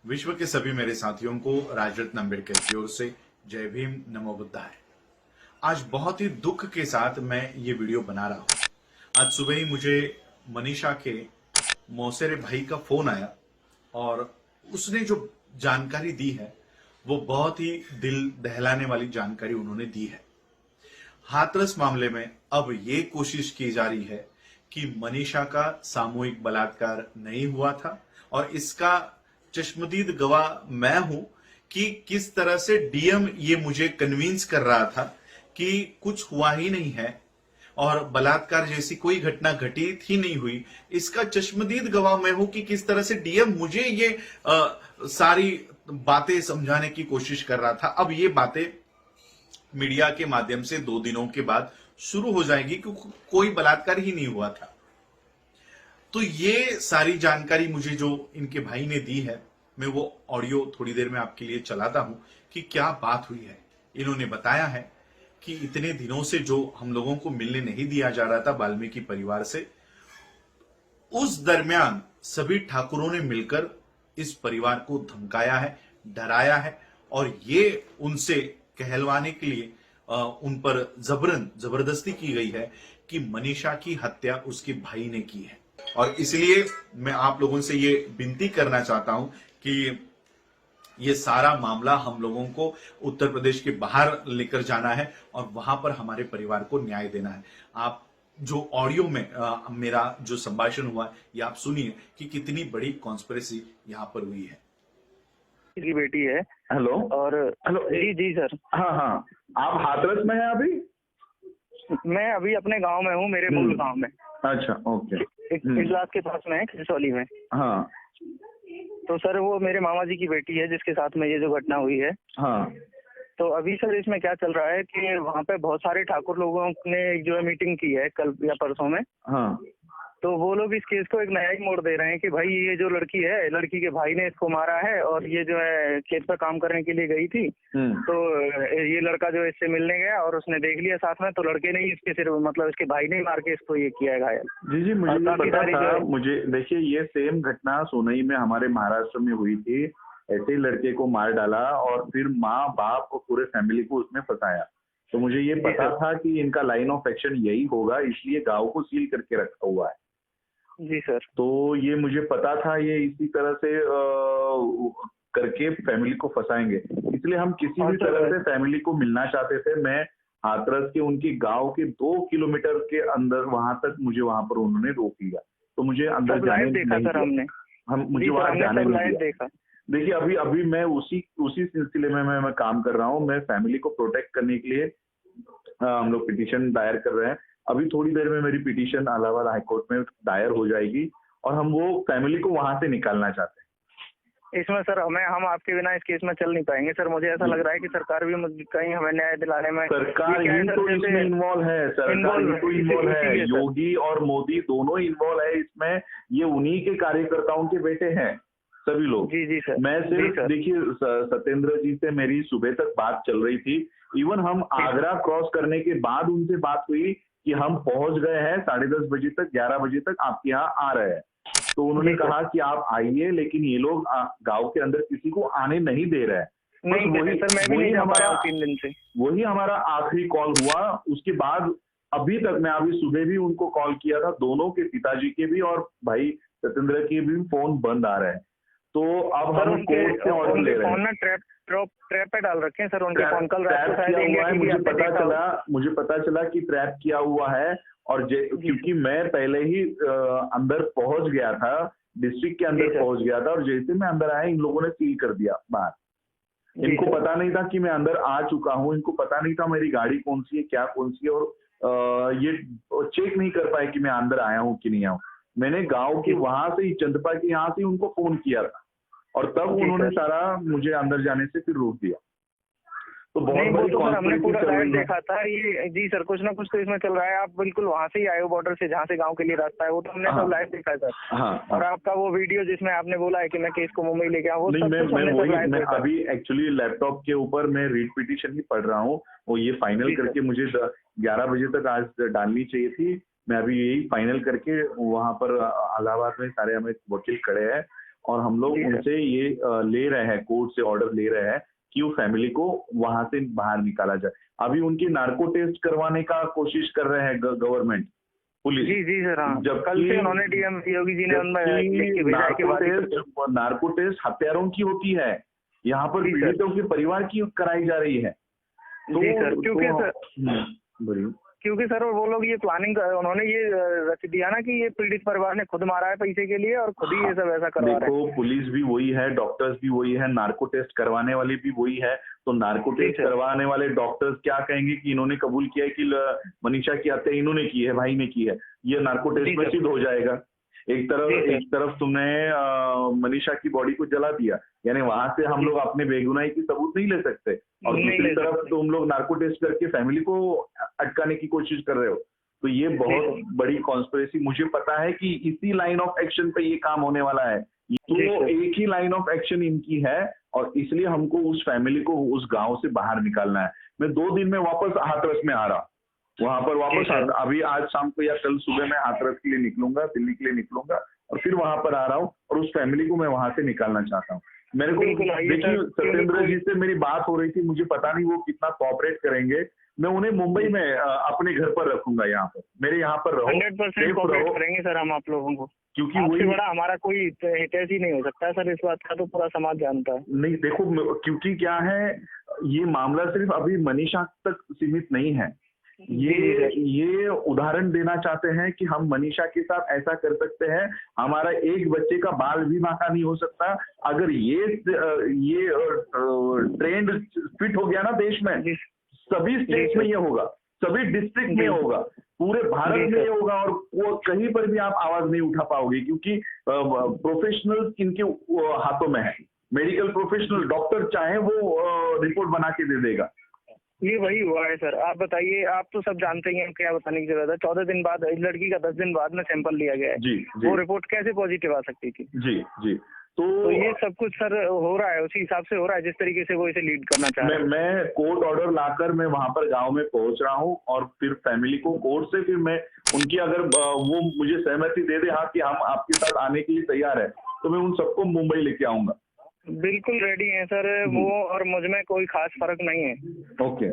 विश्व के सभी मेरे साथियों को राजरत्न अम्बेडकर की ओर से जय भीम, नमो बुद्धाय। आज बहुत ही दुख के साथ मैं ये वीडियो बना रहा हूं। आज सुबह ही मुझे मनीषा के मौसेरे भाई का फोन आया और उसने जो जानकारी दी है वो बहुत ही दिल दहलाने वाली जानकारी उन्होंने दी है। हाथरस मामले में अब ये कोशिश की जा रही है कि मनीषा का सामूहिक बलात्कार नहीं हुआ था और इसका चश्मदीद गवाह मैं हूं कि किस तरह से डीएम ये मुझे कन्विंस कर रहा था कि कुछ हुआ ही नहीं है और बलात्कार जैसी कोई घटना घटित ही नहीं हुई। इसका चश्मदीद गवाह मैं हूं कि किस तरह से डीएम मुझे ये सारी बातें समझाने की कोशिश कर रहा था। अब ये बातें मीडिया के माध्यम से 2 दिनों के बाद शुरू हो जाएगी क्योंकि कोई बलात्कार ही नहीं हुआ था। तो ये सारी जानकारी मुझे जो इनके भाई ने दी है, मैं वो ऑडियो थोड़ी देर में आपके लिए चलाता हूं कि क्या बात हुई है। इन्होंने बताया है कि इतने दिनों से जो हम लोगों को मिलने नहीं दिया जा रहा था वाल्मीकि परिवार से, उस दरमियान सभी ठाकुरों ने मिलकर इस परिवार को धमकाया है, डराया है और ये उनसे कहलवाने के लिए उन पर जबरदस्ती की गई है कि मनीषा की हत्या उसके भाई ने की है। और इसलिए मैं आप लोगों से ये विनती करना चाहता हूं कि ये सारा मामला हम लोगों को उत्तर प्रदेश के बाहर लेकर जाना है और वहां पर हमारे परिवार को न्याय देना है। आप जो ऑडियो में मेरा जो संभाषण हुआ ये आप सुनिए कि कितनी बड़ी कॉन्स्पिरेसी यहाँ पर हुई है। की बेटी है। हेलो और हेलो जी जी सर। हाँ हाँ, आप हाथरस में हैं अभी? मैं अभी अपने गांव में हूँ, मेरे मूल गांव में। अच्छा, ओके। इजलास के पास में है, खिसौली में। हाँ तो सर वो मेरे मामा जी की बेटी है जिसके साथ में ये जो घटना हुई है। हाँ तो अभी सर इसमें क्या चल रहा है कि वहाँ पे बहुत सारे ठाकुर लोगों ने एक जो है मीटिंग की है कल या परसों में। हाँ तो वो लोग इस केस को एक नया ही मोड़ दे रहे हैं कि भाई ये जो लड़की है, लड़की के भाई ने इसको मारा है और ये जो है खेत पर काम करने के लिए गई थी। तो ये लड़का जो इससे मिलने गया और उसने देख लिया साथ में, तो लड़के ने ही इसके सिर मतलब इसके भाई ने ही मार के इसको ये किया है घायल। जी जी, मुझे ये पता था। मुझे देखिए, ये सेम घटना सोनई में हमारे महाराष्ट्र में हुई थी। ऐसे ही लड़के को मार डाला और फिर माँ बाप और पूरे फैमिली को उसमें फंसाया। तो मुझे ये पता था कि इनका लाइन ऑफ एक्शन यही होगा, इसलिए गाँव को सील करके रखा हुआ है। जी सर। तो ये मुझे पता था ये इसी तरह से करके फैमिली को फंसाएंगे, इसलिए हम किसी भी तरह से फैमिली को मिलना चाहते थे। मैं हाथरस के उनकी गांव के 2 किलोमीटर के अंदर वहां तक मुझे वहां पर उन्होंने रोक लिया। तो मुझे अंदर जाने नहीं दिया। मुझे वहां जाने नहीं दिया। देखिए, अभी मैं उसी सिलसिले में मैं काम कर रहा हूँ। मैं फैमिली को प्रोटेक्ट करने के लिए हम लोग पिटीशन दायर कर रहे हैं। अभी थोड़ी देर में मेरी पिटीशन इलाहाबाद हाईकोर्ट में दायर हो जाएगी और हम वो फैमिली को वहां से निकालना चाहते हैं। इसमें सर हम आपके बिना इस केस में चल नहीं पाएंगे सर। मुझे ऐसा लग रहा है कि सरकार भी कहीं हमें न्याय दिलाने में, सरकार ही तो इसमें इन्वॉल्व है। सरकार ही तो इन्वॉल्व है। योगी और मोदी दोनों इन्वॉल्व है इसमें। ये उन्हीं के कार्यकर्ताओं के बेटे हैं सभी लोग। जी जी सर। मैं सिर्फ देखिए, सत्येंद्र जी से मेरी सुबह तक बात चल रही थी। इवन हम आगरा क्रॉस करने के बाद उनसे बात हुई कि हम पहुंच गए हैं 10:30 बजे तक, 11 बजे तक आपके यहाँ आ रहे हैं। तो उन्होंने कहा कि आप आइए, लेकिन ये लोग गांव के अंदर किसी को आने नहीं दे रहे हैं। वही हमारा आखिरी कॉल हुआ। उसके बाद अभी तक मैं अभी सुबह भी उनको कॉल किया था, दोनों के पिताजी के भी और भाई सत्येंद्र के भी फोन बंद आ रहे हैं। तो अब हम कोर्ट से ऑर्डर ले रहे हैं। ट्रैप पे डाल रखे हैं सर उनके फोन। कल रात को शायद इंडिया की मुझे पता चला कि ट्रैप किया हुआ है। और क्योंकि मैं पहले ही अंदर पहुंच गया था, डिस्ट्रिक्ट के अंदर पहुंच गया था, और जैसे मैं अंदर आया इन लोगों ने सील कर दिया बाहर। इनको पता नहीं था कि मैं अंदर आ चुका हूं। इनको पता नहीं था मेरी गाड़ी कौन सी है, क्या कौन सी है, और ये चेक नहीं कर पाए कि मैं अंदर आया हूं कि नहीं आया हूं। मैंने गांव के वहां से ही, चंदपा के यहाँ से उनको फोन किया था और तब उन्होंने सारा मुझे अंदर जाने से फिर रोक दिया। तो बहुत बड़ी हमने पूरा लाइव देखा था ये। जी सर, कुछ ना कुछ तो इसमें चल रहा है। आप बिल्कुल वहां से ही आए हो, बॉर्डर से, जहाँ से गांव के लिए रास्ता है, वो तो हमने सब लाइव देखा है सर। और आपका वो वीडियो जिसमें आपने बोला है कि मैं केस को मुंबई लेके आऊँ, मैं अभी एक्चुअली लैपटॉप के ऊपर मैं रीट पिटीशन ही पढ़ रहा हूँ। वो ये फाइनल करके मुझे 11 बजे तक आज डालनी चाहिए थी। मैं अभी यही फाइनल करके वहां पर इलाहाबाद में सारे हमें वकील खड़े हैं और हम लोग जी सर। उनसे ये ले रहे हैं, कोर्ट से ऑर्डर ले रहे हैं कि वो फैमिली को वहां से बाहर निकाला जाए। अभी उनकी नार्को टेस्ट करवाने का कोशिश कर रहे हैं गवर्नमेंट, पुलिस। जी जी सर, हाँ। जबकि कल से उन्होंने डीएम योगी जी ने उनमें लिख के भेजा है कि नार्को टेस्ट हत्यारों की होती है, यहाँ पर जी सर। पीड़ितों के परिवार की कराई जा रही है। जी सर, क्योंकि सर बोलिए। क्योंकि सर वो लोग ये प्लानिंग, उन्होंने ये रच दिया ना कि ये पीड़ित परिवार ने खुद मारा है पैसे के लिए और खुद ही ये सब ऐसा करवा रहे हैं। देखो, पुलिस भी वही है, डॉक्टर्स भी वही है, नार्को टेस्ट करवाने वाले भी वही है। तो नार्को जी टेस्ट सर। करवाने वाले डॉक्टर्स क्या कहेंगे कि इन्होंने कबूल किया है कि मनीषा की हत्या इन्होंने की है, भाई ने की है, ये नार्को जी टेस्ट में सर। सिद्ध हो जाएगा। जी सर। एक तरफ तुमने मनीषा की बॉडी को जला दिया, यानी वहां से हम जी। लोग अपने बेगुनाही की सबूत नहीं ले सकते, और नहीं दूसरी ले तरफ सकते। तुम लोग नार्को टेस्ट करके फैमिली को अटकाने की कोशिश कर रहे हो। तो ये बहुत बड़ी कॉन्स्पिरेसी, मुझे पता है कि इसी लाइन ऑफ एक्शन पे ये काम होने वाला है। तो जी सर। एक ही लाइन ऑफ एक्शन इनकी है, और इसलिए हमको उस फैमिली को उस गांव से बाहर निकालना है। मैं 2 दिन में वापस हाथरस में आ रहा हूँ, वहां पर वापस सर। अभी आज शाम को या कल सुबह मैं हाथरस के लिए निकलूंगा, दिल्ली के लिए निकलूंगा, और फिर वहां पर आ रहा हूँ, और उस फैमिली को मैं वहां से निकालना चाहता हूँ। मेरे को बिल्कुल आइए देखिए, सर, सत्येंद्र जी से मेरी बात हो रही थी, मुझे पता नहीं वो कितना कोऑपरेट करेंगे। मैं उन्हें मुंबई में अपने घर पर रखूंगा, यहाँ पर मेरे यहाँ पर रहो, 100% सेफ कोऑपरेट रहो, करेंगे सर हम आप लोगों को, क्योंकि आपसे वही बड़ा हमारा कोई हितैषी ही नहीं हो सकता है सर, इस बात का तो पूरा समाज जानता है। नहीं। देखो, क्योंकि क्या है, ये मामला सिर्फ अभी मनीषा तक सीमित नहीं है। ये उदाहरण देना चाहते हैं कि हम मनीषा के साथ ऐसा कर सकते हैं, हमारा एक बच्चे का बाल भी बांका नहीं हो सकता। अगर ये ट्रेंड फिट हो गया ना देश में, सभी स्टेट में ये होगा, सभी डिस्ट्रिक्ट में होगा, पूरे भारत में ये होगा, और वो कहीं पर भी आप आवाज नहीं उठा पाओगे, क्योंकि प्रोफेशनल्स इनके हाथों में है। मेडिकल प्रोफेशनल, डॉक्टर चाहे वो रिपोर्ट बना के दे देगा। ये वही हुआ है सर। आप बताइए, आप तो सब जानते ही हैं, क्या बताने की जरूरत है। 14 दिन बाद लड़की का 10 दिन बाद में सैंपल लिया गया है। जी जी। वो रिपोर्ट कैसे पॉजिटिव आ सकती थी? जी जी। तो ये सब कुछ सर हो रहा है, उसी हिसाब से हो रहा है जिस तरीके से वो इसे लीड करना चाह रहे हैं। मैं कोर्ट ऑर्डर लाकर मैं वहां पर गांव में पहुंच रहा हूं, और फिर फैमिली को कोर्ट से फिर मैं उनकी, अगर वो मुझे सहमति दे दे, हाँ कि हम आपके साथ आने के लिए तैयार है, तो मैं उन सबको मुंबई लेके आऊंगा। बिल्कुल रेडी है सर वो, और मुझ में कोई खास फर्क नहीं है। ओके।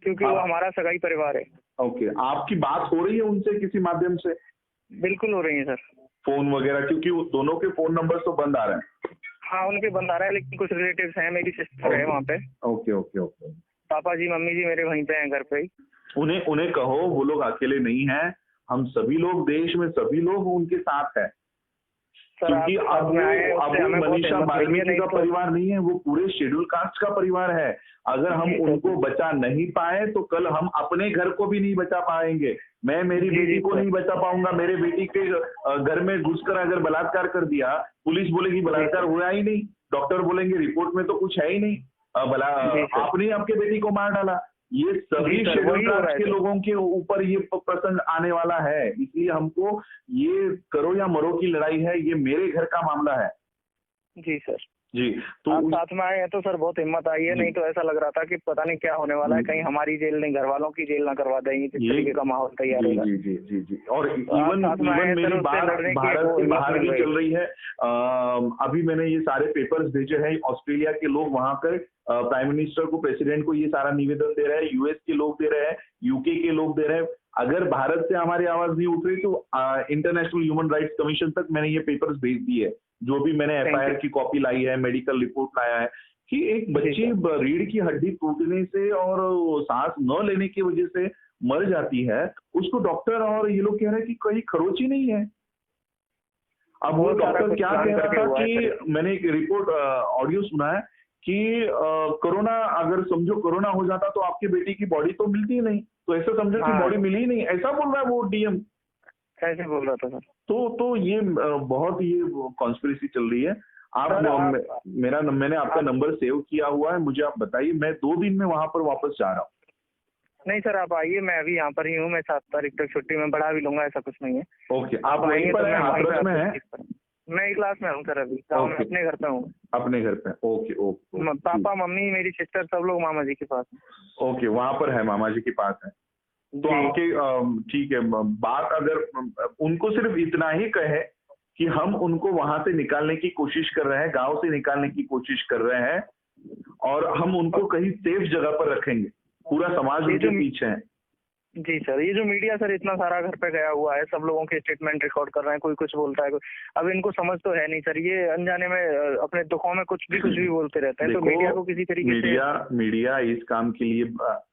क्योंकि वो हमारा सगाई परिवार है। ओके, आपकी बात हो रही है उनसे किसी माध्यम से? बिल्कुल हो रही है सर। फोन वगैरह, क्योंकि वो दोनों के फोन नंबर तो बंद आ रहे हैं। हाँ, उनके बंद आ रहा है, लेकिन कुछ रिलेटिव्स हैं, मेरी सिस्टर है वहाँ पे। Okay okay okay. पापा जी मम्मी जी मेरे वहीं पे हैं, घर पे ही। उन्हें कहो, वो लोग अकेले नहीं हैं, हम सभी लोग, देश में सभी लोग उनके साथ हैं। क्योंकि अब मनीषा वाल्मीकि का परिवार नहीं है, वो पूरे शेड्यूल कास्ट का परिवार है। अगर हम उनको बचा नहीं पाए तो कल हम अपने घर को भी नहीं बचा पाएंगे। मैं मेरी बेटी को नहीं बचा पाऊंगा। मेरे बेटी के घर में घुसकर अगर बलात्कार कर दिया, पुलिस बोलेगी बलात्कार हुआ ही नहीं, डॉक्टर बोलेंगे रिपोर्ट में तो कुछ है ही नहीं, आपने आपके बेटी को मार डाला। ये सभी शेड्यूल कास्ट के लोगों के ऊपर ये प्रसंग आने वाला है। इसलिए हमको ये करो या मरो की लड़ाई है, ये मेरे घर का मामला है। जी सर। जी। तो आप साथ में आए हैं तो सर बहुत हिम्मत आई है, नहीं तो ऐसा लग रहा था कि पता नहीं क्या होने वाला है, कहीं हमारी जेल नहीं, घर वालों की जेल ना करवा देंगे, जिस तरीके का माहौल तैयार होगा। जी जी जी जी। और इवन मेरी बात भारत से बाहर भी चल रही है। अभी मैंने ये सारे पेपर्स भेजे हैं, ऑस्ट्रेलिया के लोग वहां कर प्राइम मिनिस्टर को, प्रेसिडेंट को ये सारा निवेदन दे रहे हैं, यूएस के लोग दे रहे हैं, यूके के लोग दे रहे हैं। अगर भारत से हमारी आवाज नहीं उठ रही तो इंटरनेशनल ह्यूमन राइट्स कमीशन तक मैंने ये पेपर्स भेज दिए है। जो भी मैंने एफआईआर की कॉपी लाई है, मेडिकल रिपोर्ट लाया है, कि एक बच्ची रीढ़ की हड्डी टूटने से और सांस न लेने की वजह से मर जाती है, उसको डॉक्टर और ये लोग कह रहे हैं कि कोई खरोच ही नहीं है। अब वो डॉक्टर क्या कह रहा था कि मैंने एक रिपोर्ट ऑडियो सुना है कि कोरोना, अगर समझो कोरोना हो जाता तो आपकी बेटी की बॉडी तो मिलती ही नहीं, तो ऐसा समझो कि बॉडी मिली ही नहीं, ऐसा बोल रहा है वो डीएम। ऐसे बोल रहा था सर। तो ये बहुत ये कॉन्स्पिरेसी चल रही है। मैंने आपका नंबर सेव किया हुआ है, मुझे आप बताइए, मैं 2 दिन में वहां पर वापस जा रहा हूँ। नहीं सर, आप आइए, मैं अभी यहाँ पर ही हूँ, मैं 7 तारीख तक छुट्टी में बढ़ा भी लूंगा, ऐसा कुछ नहीं है। ओके, आप वहीं पर हैं, हाथरस में हैं? मैं क्लास में हूँ सर, अभी गाँव में अपने घर पे हूँ। अपने घर पे? Okay okay. पापा मम्मी मेरी सिस्टर सब लोग मामा जी के पास। ओके, वहां पर है, मामा जी के पास है। तो आपके ठीक है, बात अगर उनको सिर्फ इतना ही कहे कि हम उनको वहां से निकालने की कोशिश कर रहे हैं, गांव से निकालने की कोशिश कर रहे हैं, और हम उनको कहीं सेफ जगह पर रखेंगे। पूरा समाज उनके पीछे है। जी सर, ये जो मीडिया सर इतना सारा घर पे गया हुआ है, सब लोगों के स्टेटमेंट रिकॉर्ड कर रहे हैं, कोई कुछ बोलता है, अब इनको समझ तो है नहीं सर, ये अनजाने में अपने दुखों में कुछ भी बोलते रहते हैं। तो मीडिया को किसी तरीके से मीडिया इस काम के लिए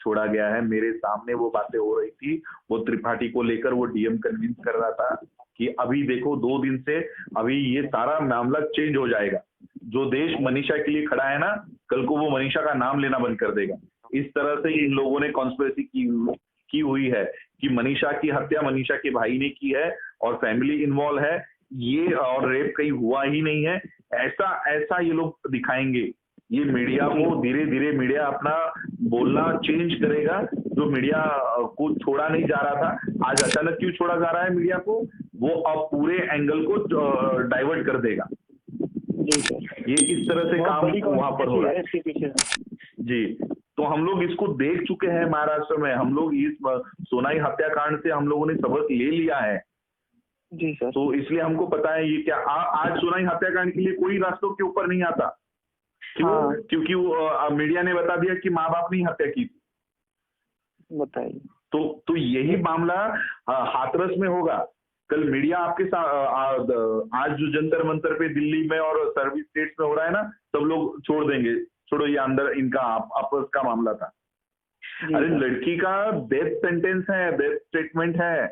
छोड़ा गया है। मेरे सामने वो बातें हो रही थी, वो त्रिपाठी को लेकर वो डीएम कन्विंस कर रहा था कि अभी देखो 2 दिन से अभी ये सारा मामला चेंज हो जाएगा। जो देश मनीषा के लिए खड़ा है ना, कल को वो मनीषा का नाम लेना बंद कर देगा। इस तरह से इन लोगों ने कॉन्स्पिरेसी की हुई है कि मनीषा की हत्या मनीषा के भाई ने की है और फैमिली इन्वॉल्व है, ये और रेप कहीं हुआ ही नहीं है, ऐसा ये लोग दिखाएंगे। ये मीडिया को धीरे धीरे मीडिया अपना बोलना चेंज करेगा। जो मीडिया को छोड़ा नहीं जा रहा था, आज अचानक क्यों छोड़ा जा रहा है मीडिया को, वो अब पूरे एंगल को डाइवर्ट कर देगा। ये इस तरह से काम वहां पर हो रहा है जी। तो हम लोग इसको देख चुके हैं महाराष्ट्र में। हम लोग इस सोनाई हत्याकांड से हम लोगों ने सबक ले लिया है जी सर। तो इसलिए हमको पता है ये क्या आज सोनाई हत्याकांड के लिए कोई रास्तों के ऊपर नहीं आता। क्यों? हाँ। क्योंकि वो मीडिया ने बता दिया कि माँ बाप ने हत्या की थी। बताइए। तो यही मामला हाथरस में होगा। कल मीडिया आपके साथ आज जो जंतर मंतर पे दिल्ली में और सर्विस स्टेट्स में हो रहा है ना, सब लोग छोड़ देंगे, छोड़ो ये अंदर इनका आपस का मामला था। अरे लड़की का डेथ सेंटेंस है, डेथ स्टेटमेंट है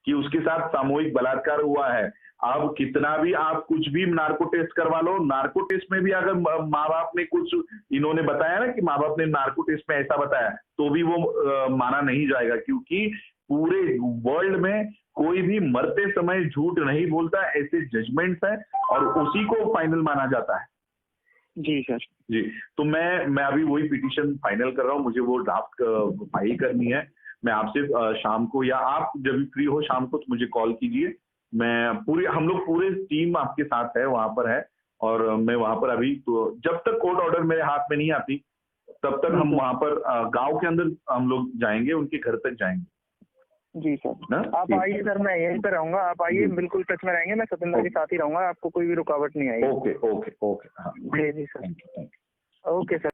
कि उसके साथ सामूहिक बलात्कार हुआ है। अब कितना भी आप कुछ भी नार्को टेस्ट करवा लो, नार्को टेस्ट में भी अगर माँ बाप ने कुछ इन्होंने बताया ना कि माँ बाप ने नार्को टेस्ट में ऐसा बताया, तो भी वो माना नहीं जाएगा। क्योंकि पूरे वर्ल्ड में कोई भी मरते समय झूठ नहीं बोलता, ऐसे जजमेंट्स हैं और उसी को फाइनल माना जाता है। जी सर। जी, तो मैं अभी वही पिटीशन फाइनल कर रहा हूँ। मुझे वो ड्राफ्ट फाइल करनी है। मैं आपसे शाम को या आप जब भी फ्री हो शाम को तो मुझे कॉल कीजिए। हम लोग पूरे टीम आपके साथ है, वहां पर है, और मैं वहां पर अभी तो जब तक कोर्ट ऑर्डर मेरे हाथ में नहीं आती तब तक हम वहां पर गांव के अंदर हम लोग जाएंगे, उनके घर तक जाएंगे। जी सर। आप आइए सर, मैं यहीं पे रहूंगा, आप आइए, बिल्कुल टच में रहेंगे, मैं सतेंद्र के साथ ही रहूंगा, आपको कोई भी रुकावट नहीं आएगी। Okay okay okay. हाँ जी सर। Okay sir.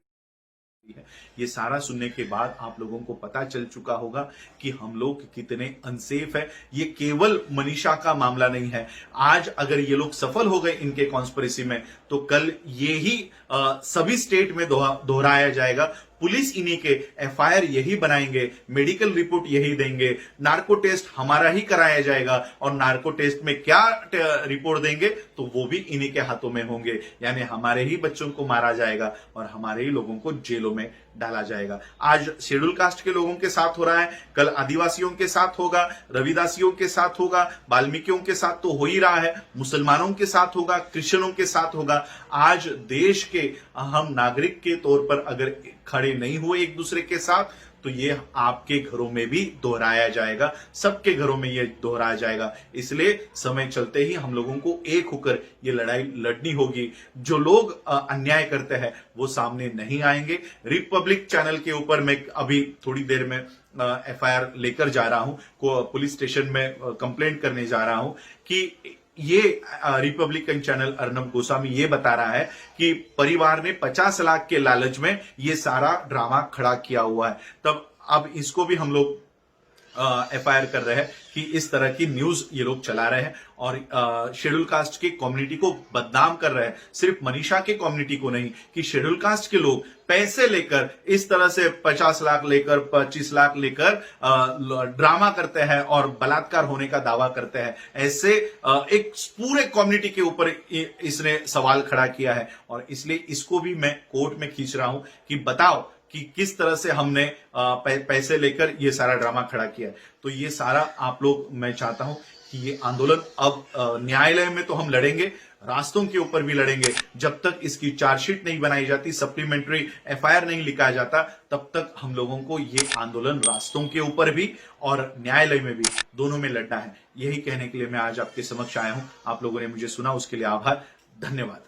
ये सारा सुनने के बाद आप लोगों को पता चल चुका होगा कि हम लोग कितने अनसेफ है। ये केवल मनीषा का मामला नहीं है। आज अगर ये लोग सफल हो गए इनके कॉन्स्पिरेसी में, तो कल ये ही सभी स्टेट में दोहराया जाएगा। पुलिस इन्हीं के एफआईआर यही बनाएंगे, मेडिकल रिपोर्ट यही देंगे, नार्को टेस्ट हमारा ही कराया जाएगा, और नार्को टेस्ट में क्या रिपोर्ट देंगे तो वो भी इन्हीं के हाथों में होंगे। यानी हमारे ही बच्चों को मारा जाएगा और हमारे ही लोगों को जेलों में डाला जाएगा। आज शेड्यूल कास्ट के लोगों के साथ हो रहा है, कल आदिवासियों के साथ होगा, रविदासियों के साथ होगा, वाल्मीकियों के साथ तो हो ही रहा है, मुसलमानों के साथ होगा, क्रिश्चियनों के साथ होगा। आज देश के अहम नागरिक के तौर पर अगर खड़े नहीं हुए एक दूसरे के साथ, तो ये आपके घरों में भी दोहराया जाएगा, सबके घरों में ये दोहराया जाएगा। इसलिए समय चलते ही हम लोगों को एक होकर ये लड़ाई लड़नी होगी। जो लोग अन्याय करते हैं वो सामने नहीं आएंगे। रिपब्लिक चैनल के ऊपर मैं अभी थोड़ी देर में एफआईआर लेकर जा रहा हूं, पुलिस स्टेशन में कंप्लेंट करने जा रहा हूं कि ये रिपब्लिकन चैनल अर्नब गोस्वामी ये बता रहा है कि परिवार ने 50 लाख के लालच में ये सारा ड्रामा खड़ा किया हुआ है। तब अब इसको भी हम लोग एफआईआर कर रहे हैं कि इस तरह की न्यूज ये लोग चला रहे हैं और शेड्यूल कास्ट की कम्युनिटी को बदनाम कर रहे हैं। सिर्फ मनीषा के कम्युनिटी को नहीं, कि शेड्यूल कास्ट के लोग पैसे लेकर इस तरह से 50 लाख लेकर 25 लाख लेकर ड्रामा करते हैं और बलात्कार होने का दावा करते हैं। ऐसे एक पूरे कम्युनिटी के ऊपर इसने सवाल खड़ा किया है और इसलिए इसको भी मैं कोर्ट में खींच रहा हूं कि बताओ कि किस तरह से हमने पैसे लेकर ये सारा ड्रामा खड़ा किया है। तो ये सारा आप लोग, मैं चाहता हूं कि ये आंदोलन अब न्यायालय में तो हम लड़ेंगे, रास्तों के ऊपर भी लड़ेंगे। जब तक इसकी चार्जशीट नहीं बनाई जाती, सप्लीमेंट्री एफआईआर नहीं लिखा जाता, तब तक हम लोगों को ये आंदोलन रास्तों के ऊपर भी और न्यायालय में भी, दोनों में लड़ना है। यही कहने के लिए मैं आज आपके समक्ष आया हूं। आप लोगों ने मुझे सुना, उसके लिए आभार, धन्यवाद।